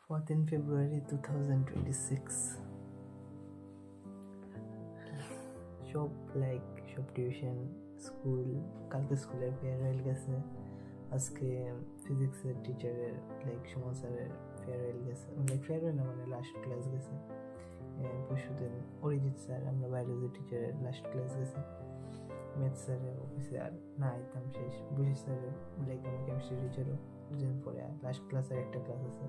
14 February 2026. সব tuition school, কালকে স্কুলের ফেয়ারওয়েল গেছে, আজকে ফিজিক্সের টিচারের সুমন স্যারের ফেয়ারওয়েল গেছে, ফেয়ারওয়েল না লাস্ট ক্লাস গেছে। পরশুদিন অরিজিৎ স্যার, আমরা বায়োলজি টিচারের লাস্ট ক্লাস গেছে। ম্যাথ স্যারের অফিসে আর না আইতাম শেষ। বুঝি স্যারের আমার কেমিস্ট্রি টিচারও দুদিন পরে লাস্ট ক্লাসের একটা ক্লাস আছে।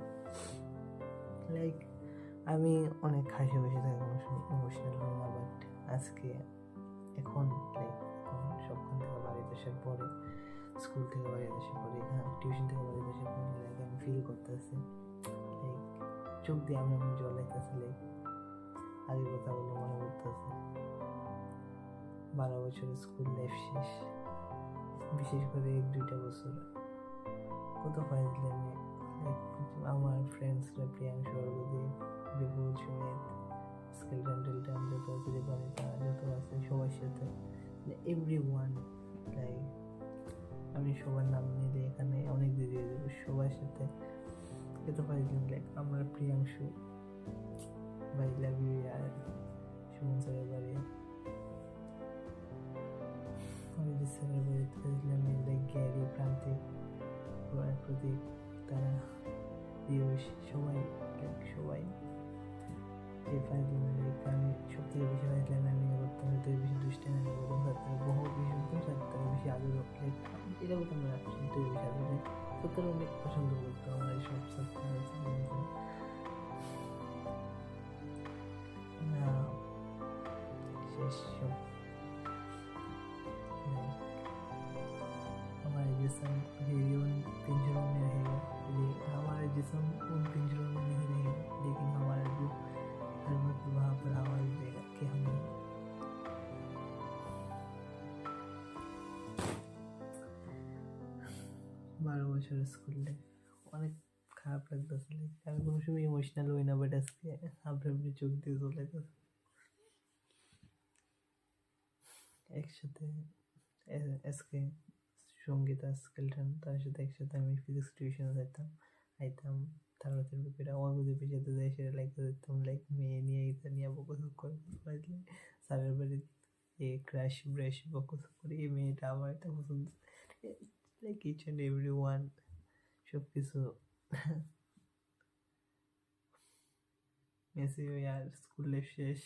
আমি অনেক হাসি বসে থাকি, কোনো সময় ইমোশনাল হই না, বাট আজকে এখন সবখান থেকে বাড়িতে আসার পরে, স্কুল থেকে বাড়িতে আসার পরে, টিউশন থেকে বাড়িতে আসার পরে আমি ফিল করতেছি চোখ দিয়ে আমি জল লাগতেছে। আগের কথাগুলো মনে পড়তেছে। 12 বছরের স্কুল লাইফ শেষ, বিশেষ করে 1-2টা বছর কত ফাইজলে আমি আমার ফ্রেন্ডসরা প্রিয়াংশু, অর্ঘদীপ, বিপুল, সুমিত, স্কেলটন টেলটন, যত আছে দীপানিতা, যত আছে সবার সাথে এভরিওয়ান, আমি সবার নাম নিলে এখানে অনেক দিয়ে দেবো। সবার সাথে এত ফাইজলে আমার প্রিয়াংশু ভাই, লাভ ইউ ইয়ার, সুমন স্যারের বাড়ি, অরিজিৎ স্যারের বাড়িতে ফাইজলাম, গ্যারি, প্রান্তিক, প্রদীপ, তারা, দিবস, সবাই এই ফাইজলাম। আমি সব থেকে বেশি ফাইজলাম আমি করতাম, সব থেকে বেশি দুষ্টামি আমি করতাম, তার থেকে বহু বেশি করতাম, তার থেকে বেশি আদর এটা করতাম না, সব থেকে বেশি আদর সত্যি অনেক পছন্দ করতাম আমার এইসব সত্যি শেষ সব। हमारे जिस्म उन पिंजरों में रहेगा, हमारे जिस्म उन पिंजरों में नहीं रहेगा, लेकिन हमारा रूह हर वक्त वहाँ पर आवाज़ देगा कि हम 12 বছরের স্কুল লাইফ অনেক খারাপ লাগতেছে। আমি কোনো সময় ইমোশনাল হই না, বাট আজকে আপনি চোখ দিয়ে চলে গেছে। একসাথে আজকে সঙ্গীতা, স্কেলটন, তার সাথে একসাথে আমি ফিজিক্স টিউশনে আইতাম থার্ডের বুকেরা অর্ঘদীপের সাথে যাই, সেটা দেখতাম মেয়ে নিয়ে নিয়ে বকস করে স্যারের বাড়ি ক্র্যাশ ব্রাশ বকস করে, এই মেয়েটা আমার এটা পছন্দ, ইচ অ্যান্ড এভরি ওয়ান সব কিছু মেসি আর স্কুল লাইফ শেষ।